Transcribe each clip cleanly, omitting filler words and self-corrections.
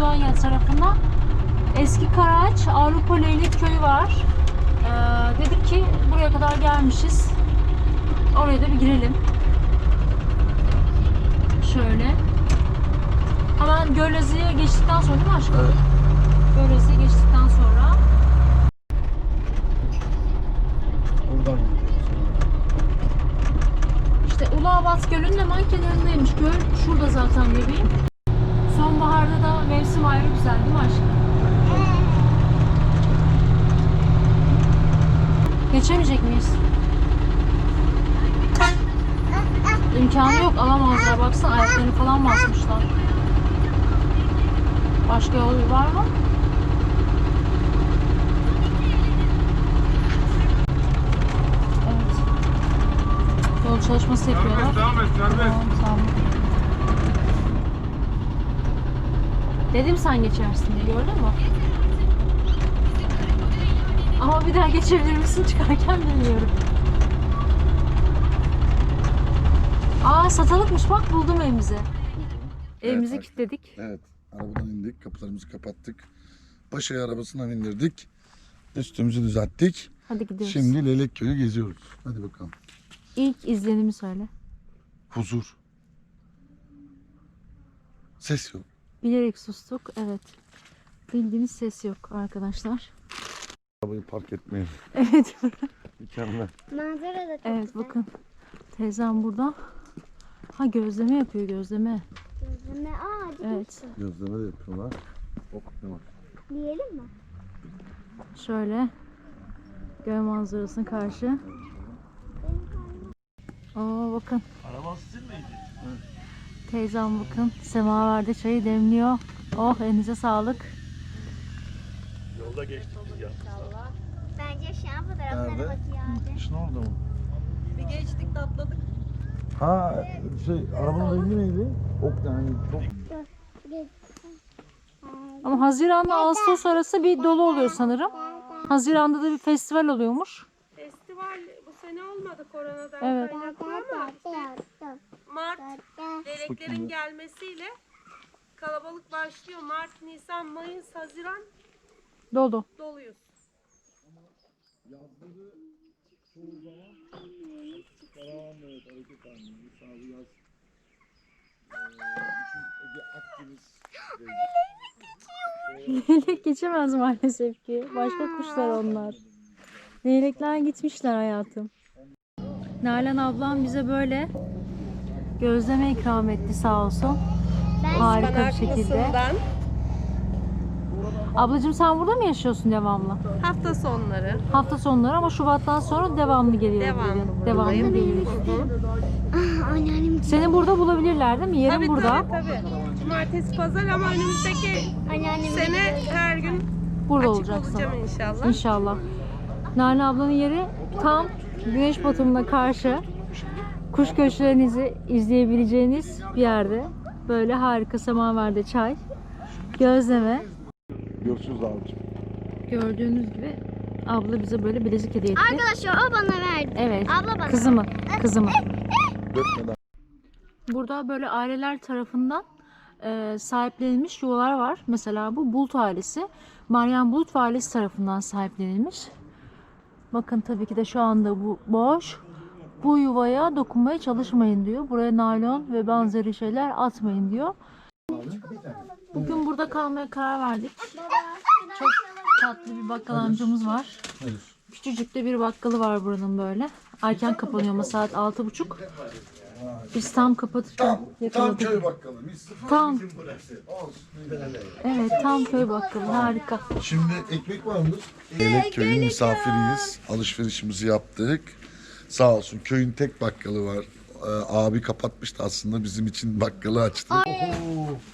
Makedonya tarafında. Eski Karaağaç Avrupa Leylek Köyü var. Dedik ki buraya kadar gelmişiz. Oraya da bir girelim. Şöyle. Hemen Gölezik'e geçtikten sonra değil mi aşkım? Evet. Gölezik'e geçtikten sonra. Buradan gidiyoruz. İşte Uluabat Gölü'nün hemen kenarındaymış. Göl şurada zaten bebeğim. Sonbaharda da mevsim ayrı güzel değil mi aşkım? Geçemeyecek miyiz? İmkanı yok, alamazlar. Baksana ayaklarını falan basmışlar. Başka yol var mı? Evet. Yol çalışması yapıyorlar. Devam et, Tamam. Dedim sen geçersin diye, gördün mü? Ama bir daha geçebilir misin çıkarken bilmiyorum. Aa, satılıkmış, bak buldum evimizi. Evimizi Evet, kilitledik. Evet. Arabadan indik. Kapılarımızı kapattık. Paşa'yı arabasından indirdik. Üstümüzü düzelttik. Hadi gidiyoruz. Şimdi Leylek Köyü geziyoruz. Hadi bakalım. İlk izlenimi söyle. Huzur. Ses yok. Bilerek sustuk, evet. Bildiğiniz ses yok arkadaşlar. Arabayı park etmeyin. Evet. Mükemmel. Manzara da çok Evet, güzel. bakın. Teyzem burada. Ha, gözleme yapıyor, gözleme. Gözleme. Aa, Evet. Gözleme de yapıyorlar. Hop, ne var? diyelim mi? Şöyle. Göl manzarasına karşı. Aa, bakın. Araba sizin miydi? Teyzem bakın. Semaverde çayı demliyor. Oh, elinize sağlık. Yolda geçtik biz ya. Bence şu an fotoğraflara Nerede? bakıyor. İşin orada mı? Bir geçtik de atladık. Ha, arabanın rengi neydi? Ok yani çok... Ama Haziran'la Ağustos arası bir dolu oluyor sanırım. Haziran'da da bir festival oluyormuş. Festival bu sene olmadı koronadan Evet. kaynaklı ama Mart leyleklerin gelmesiyle kalabalık başlıyor. Mart, Nisan, Mayıs, Haziran Dolu. doluyuz. Leylek geçemez maalesef ki. Başka kuşlar onlar. Leylekler gitmişler hayatım. Nalan ablam bize böyle gözleme ikram etti sağ olsun. Harika bir şekilde. Kanaklısından Ablacığım, sen burada mı yaşıyorsun devamlı? hafta sonları Hafta sonları ama Şubat'tan sonra devamlı geliyor. Devamlı geliyor. Anneannem. Seni burada bulabilirler değil mi? Yerin Tabii burada. tabii. Cumartesi, pazar ama önümüzdeki Anneannem. sene her gün Burada açık olacaksın. olacağım inşallah. İnşallah. Nalan ablanın yeri tam güneş batımına karşı kuş göçlerinizi izleyebileceğiniz bir yerde. Böyle harika semaverde çay, gözleme. Görüşürüz abicim. Gördüğünüz gibi abla bize böyle bilezik hediye etti. Arkadaşlar o bana verdi. Evet. Abla bana. Kızımı. Dökmeden. Burada böyle aileler tarafından sahiplenilmiş yuvalar var. Mesela bu Bulut ailesi. Meryem Bulut ve ailesi tarafından sahiplenilmiş. Bakın tabii ki de şu anda bu boş. Bu yuvaya dokunmaya çalışmayın diyor. Buraya naylon ve benzeri şeyler atmayın diyor. Bugün burada kalmaya karar verdik. Çok tatlı bir bakkal amcamız var. Küçücük de bir bakkalı var buranın böyle. Erken kapanıyor ama saat 6:30. Biz tam kapatırken Tam yakaladık. köy bakkalı. Mis. Tam. Olsun. Evet, tam köy bakkalı. Harika. Şimdi ekmek var mıdır? Leylek Köyü'nün misafiriyiz. Alışverişimizi yaptık. Sağ olsun köyün tek bakkalı var. Abi kapatmıştı aslında bizim için bakkalı açtı.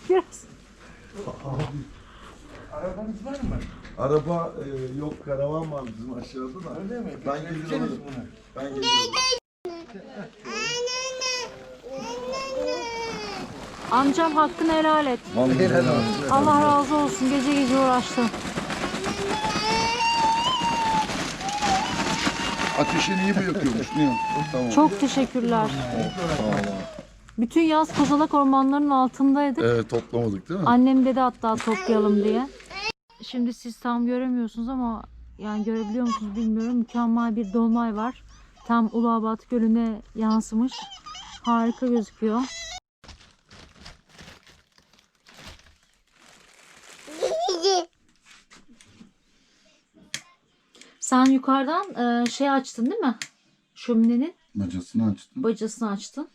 Biraz. Arabanız var mı? Araba yok, karavan var bizim aşağıda da. Öyle mi? Ben geliyorum. Ben geliyorum. Amcam hakkını helal et. Vallahi helal olsun. Allah razı olsun. Gece gece uğraştım. Ateşini iyi mi yakıyormuş? Ne? Tamam. Çok teşekkürler. Sağ ol. Bütün yaz kozalak ormanlarının altındaydık. Evet, toplamadık değil mi? Annem dedi hatta toplayalım diye. Şimdi siz tam göremiyorsunuz ama yani görebiliyor musunuz bilmiyorum. Mükemmel bir dolunay var. Tam Uluabat Gölü'ne yansımış. Harika gözüküyor. Sen yukarıdan şey açtın değil mi? Şöminenin Bacasını açtım. bacasını açtın.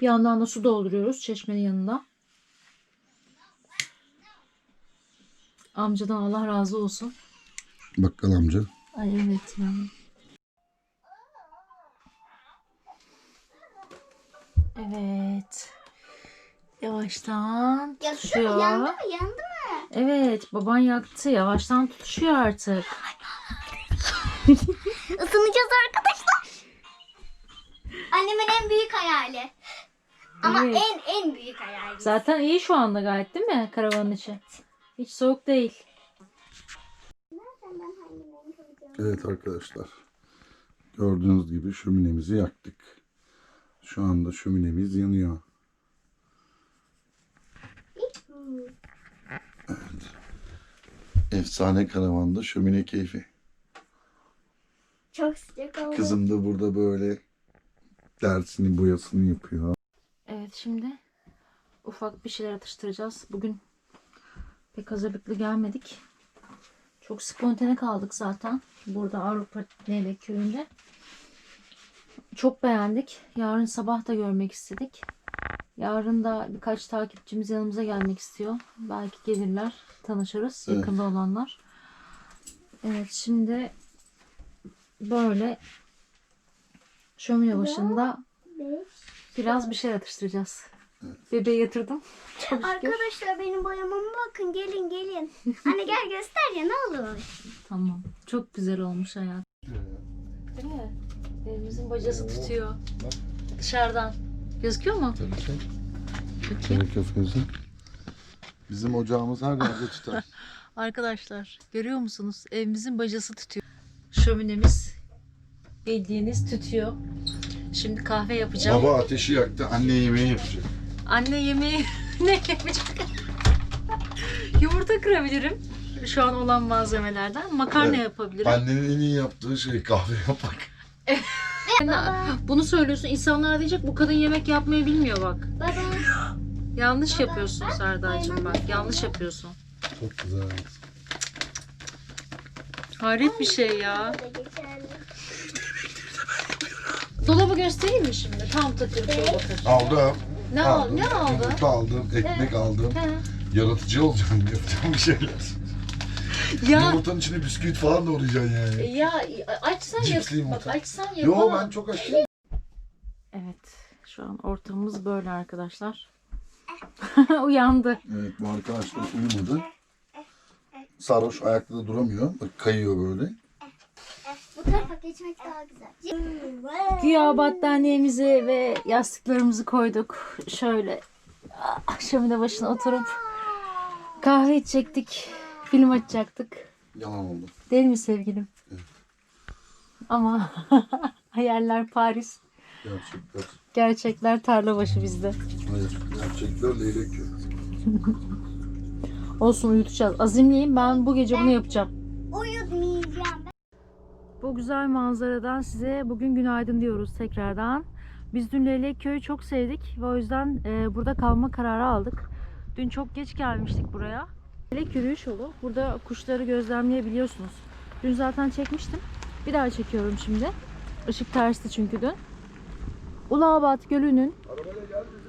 Bir yandan da su dolduruyoruz çeşmenin yanında. Amcadan Allah razı olsun. Bakkal amca. Ay evet ya. Evet. Yavaştan tutuşuyor. Yandı mı? Yandı mı? Evet, baban yaktı. Yavaştan tutuşuyor artık. Isınacağız arkadaşlar. Annemin en büyük hayali. Ama Evet. en büyük hayali. Zaten iyi şu anda gayet değil mi karavanın içi? Hiç soğuk değil. Evet arkadaşlar. Gördüğünüz gibi şöminemizi yaktık. Şu anda şöminemiz yanıyor. Evet. Efsane karavanda şömine keyfi. Çok sıcak oldu. Kızım da burada böyle dersini boyasını yapıyor. Evet şimdi ufak bir şeyler atıştıracağız. Bugün pek hazırlıklı gelmedik. Çok spontane kaldık zaten. Burada Avrupa Leylek Köyü'nde. Çok beğendik. Yarın sabah da görmek istedik. Yarın da birkaç takipçimiz yanımıza gelmek istiyor. Belki gelirler. Tanışırız. Evet. Yakında olanlar. Evet şimdi böyle şömine başında biraz bir şey atıştıracağız. Bebeği yatırdım. Çok şükür. Arkadaşlar benim boyamama bakın. Gelin gelin. Anne gel göster ya ne olur. Tamam. Çok güzel olmuş hayat. Değil mi? Evimizin bacası tutuyor. Dışarıdan. Gözüküyor mu? Tabii ki. Bakayım. Tabii kafesi. Bizim ocağımız her yerde tutar. Arkadaşlar görüyor musunuz? Evimizin bacası tutuyor. Şöminemiz bildiğiniz tutuyor. Şimdi kahve yapacağım. Baba ateşi yaktı. Anne yemeği yapacak. Anne yemeği ne yapacak? Yumurta kırabilirim. Şu an olan malzemelerden. Makarna Evet. yapabilirim. Annenin en iyi yaptığı şey kahve yapmak. Bunu söylüyorsun. İnsanlar diyecek bu kadın yemek yapmayı bilmiyor bak. Baba. Yanlış yapıyorsun Serdar'cığım bak. Yanlış yapıyorsun. Çok güzel. Hayret bir şey ya. Geçerli. Dolabı göstereyim mi şimdi? Tam takır bakır. Aldım. Ne aldın? Ne aldın? Yumurta aldım, ekmek aldım. He. Yaratıcı olacağım, yapacağım bir şeyler. Ya Yumurtanın içine bisküvit falan doğrayacaksın yani. ya açsan Cipsli yap. yumurta. Bak açsan Yo yapamam. ben çok açtım. Evet. Şu an ortamımız böyle arkadaşlar. Uyandı. Evet bu arkadaşlar uyumadı. Sarhoş ayakta da duramıyor. Bak kayıyor böyle. Bu tarafa geçmek daha güzel. Güya battaniyemizi ve yastıklarımızı koyduk. Şöyle şömine başına oturup kahve içecektik. Film açacaktık. Yalan oldu. Değil mi sevgilim? Ama hayaller Paris. Gerçekler. Gerçekler tarla başı bizde. Hayır. Gerçekler leylek yok. Olsun uyutacağız. Azimliyim ben bu gece bunu yapacağım. Uyutmayacağım. Bu güzel manzaradan size bugün günaydın diyoruz tekrardan. Biz dün Leylek Köyü çok sevdik ve o yüzden burada kalma kararı aldık. Dün çok geç gelmiştik buraya. Leylek yürüyüş yolu. Burada kuşları gözlemleyebiliyorsunuz. Dün zaten çekmiştim. Bir daha çekiyorum şimdi. Işık tersti çünkü dün. Uluabat Gölü'nün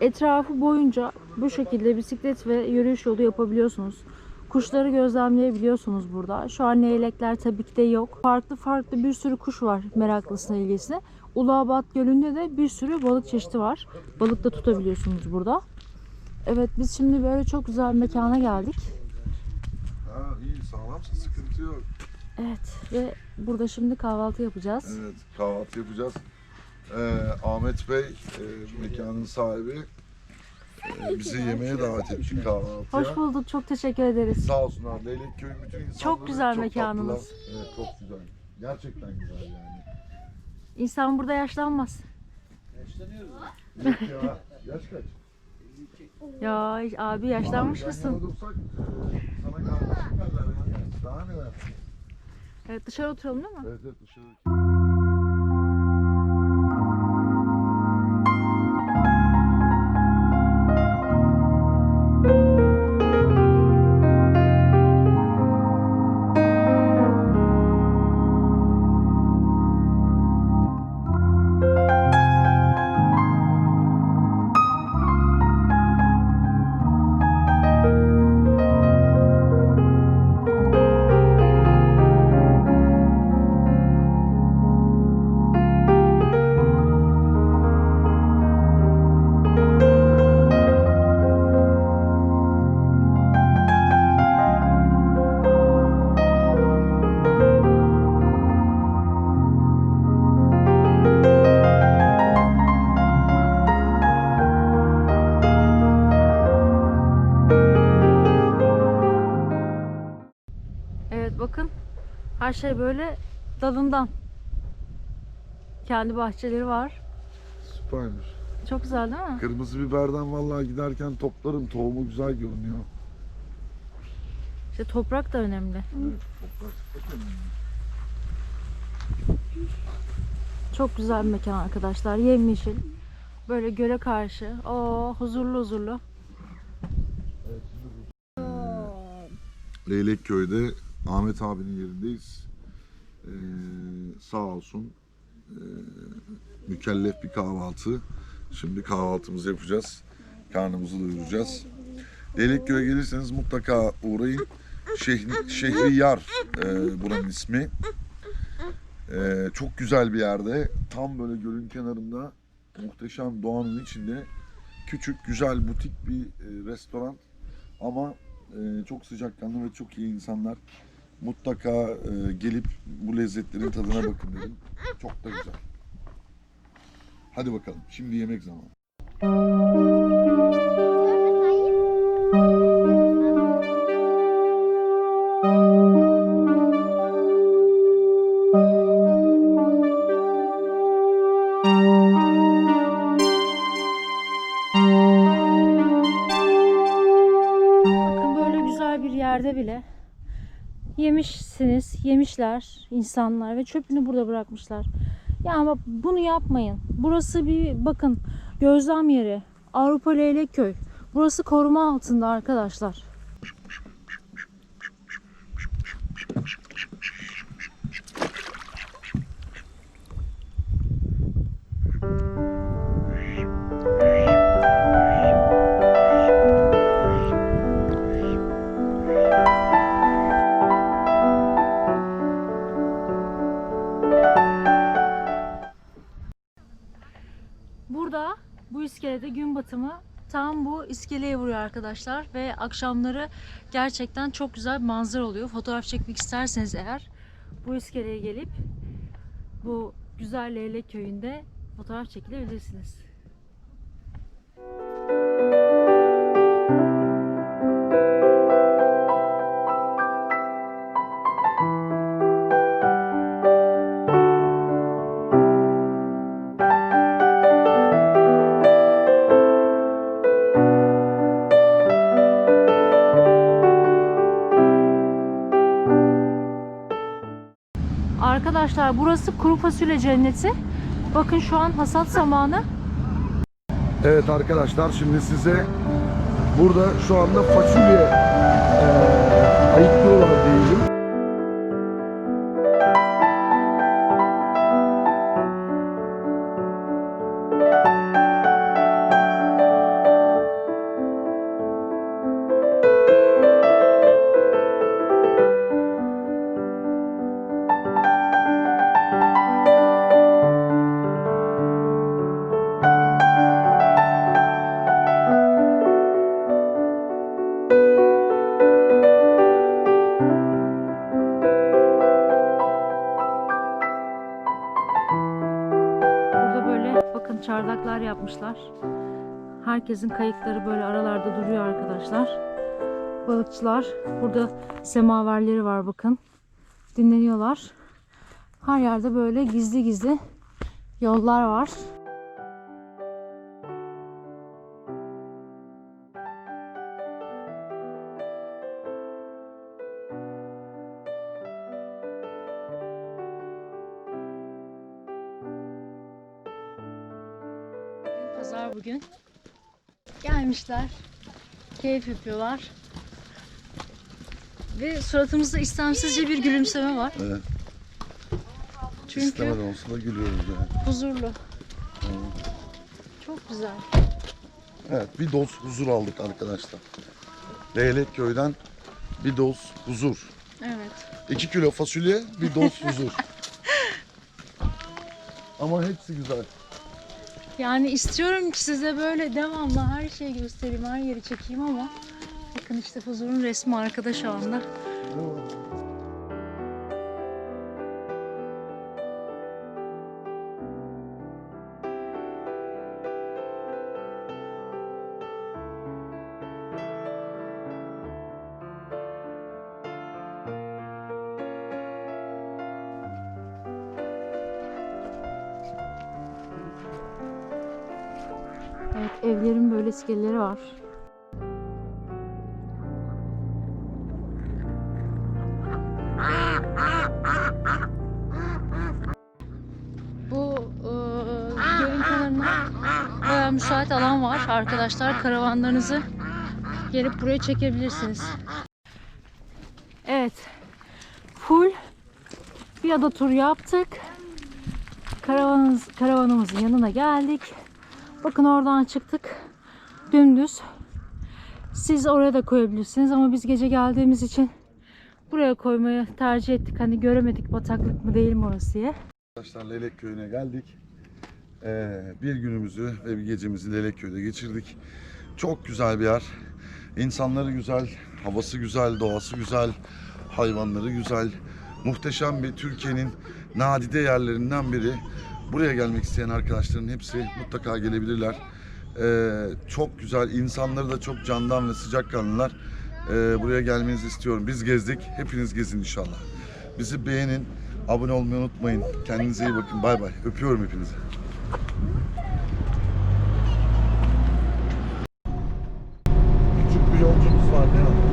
etrafı boyunca bu şekilde bisiklet ve yürüyüş yolu yapabiliyorsunuz. Kuşları gözlemleyebiliyorsunuz burada. Şu an leylekler tabii ki de yok. Farklı farklı bir sürü kuş var meraklısına ilgisine. Uluabat Gölü'nde de bir sürü balık çeşidi var. Balık da tutabiliyorsunuz burada. Evet biz şimdi böyle çok güzel bir mekana geldik. Ha iyi sağlamsın sıkıntı yok. Evet ve burada şimdi kahvaltı yapacağız. Evet kahvaltı yapacağız. Ahmet Bey mekanın sahibi bizi yemeğe davet etti kahvaltıya. Hoş bulduk. Çok teşekkür ederiz. Sağ olsunlar. Leylek Köyü bütün insanları Çok güzel çok mekanınız. tatlılar. Evet çok güzel. Gerçekten güzel yani. İnsan burada yaşlanmaz. Yok ya. Yaş kaç? Ya abi yaşlanmış mısın? Olursak, sana kardeşim derler yani. Daha neler? Evet dışarı oturalım değil mi? Evet evet dışarı. Evet bakın her şey böyle dalından. Kendi bahçeleri var. Süpermiş. Çok güzel değil mi? Kırmızı biberden vallahi giderken toplarım. Tohumu güzel görünüyor. İşte toprak da önemli. Evet, toprak çok önemli. Çok güzel bir mekan arkadaşlar. Yemyeşil. Böyle göle karşı. Oo huzurlu huzurlu. Leylekköy'de Ahmet abinin yerindeyiz. Sağ olsun. Mükellef bir kahvaltı. Şimdi kahvaltımızı yapacağız. Karnımızı doyuracağız. Leylekköy'e gelirseniz mutlaka uğrayın. Şehriyar buranın ismi. Çok güzel bir yerde. Tam böyle gölün kenarında. Muhteşem doğanın içinde. Küçük, güzel, butik bir restoran. Ama çok sıcakkanlı ve çok iyi insanlar. Mutlaka gelip bu lezzetlerin tadına bakın dedim. Çok da güzel. Hadi bakalım. Şimdi yemek zamanı. Bakın böyle güzel bir yerde bile yemişsiniz, yemişler insanlar ve çöpünü burada bırakmışlar. Ya ama bunu yapmayın. Burası bir bakın gözlem yeri. Avrupa Leylekköy. Burası koruma altında arkadaşlar. Burada bu iskelede gün batımı tam bu iskeleye vuruyor arkadaşlar ve akşamları gerçekten çok güzel bir manzara oluyor. Fotoğraf çekmek isterseniz eğer bu iskeleye gelip bu güzel Leylek Köyü'nde fotoğraf çekilebilirsiniz. Arkadaşlar burası kuru fasulye cenneti. Bakın şu an hasat zamanı. Evet arkadaşlar şimdi size burada şu anda fasulye ayıklıyorlar diyelim. Burada böyle bakın çardaklar yapmışlar. Herkesin kayıkları böyle aralarda duruyor arkadaşlar. Balıkçılar burada semaverleri var bakın. Dinleniyorlar. Her yerde böyle gizli gizli yollar var. pazar bugün. Gelmişler. Keyif yapıyorlar. Ve suratımızda istemsizce bir gülümseme var. Evet. Çünkü İstemeden olsa da gülüyoruz yani. huzurlu. Çok güzel. Evet, bir doz huzur aldık arkadaşlar. Leylekköy'den bir doz huzur. Evet. 2 kilo fasulye, bir doz huzur. Ama hepsi güzel. Yani istiyorum ki size böyle devamlı her şeyi göstereyim, her yeri çekeyim ama bakın işte huzurun resmi arkada şu anda. Evet, evlerin böyle iskeleleri var. Bu gölün kenarında bayağı müsait alan var. Arkadaşlar karavanlarınızı gelip buraya çekebilirsiniz. Evet, full bir ada turu yaptık. Karavanımızın yanına geldik. Bakın oradan çıktık. Dümdüz. Siz oraya da koyabilirsiniz ama biz gece geldiğimiz için buraya koymayı tercih ettik. Hani göremedik bataklık mı değil mi orası diye. Arkadaşlar Leylekköy'üne geldik. Bir günümüzü ve bir gecemizi Leylekköy'de geçirdik. Çok güzel bir yer. İnsanları güzel, havası güzel, doğası güzel, hayvanları güzel. Muhteşem bir Türkiye'nin nadide yerlerinden biri. Buraya gelmek isteyen arkadaşların hepsi mutlaka gelebilirler. Çok güzel, insanları da çok candan ve sıcakkanlılar. Buraya gelmenizi istiyorum. Biz gezdik, hepiniz gezin inşallah. Bizi beğenin, abone olmayı unutmayın. Kendinize iyi bakın, bay bay. Öpüyorum hepinizi. Küçük bir yolcumuz var değil mi?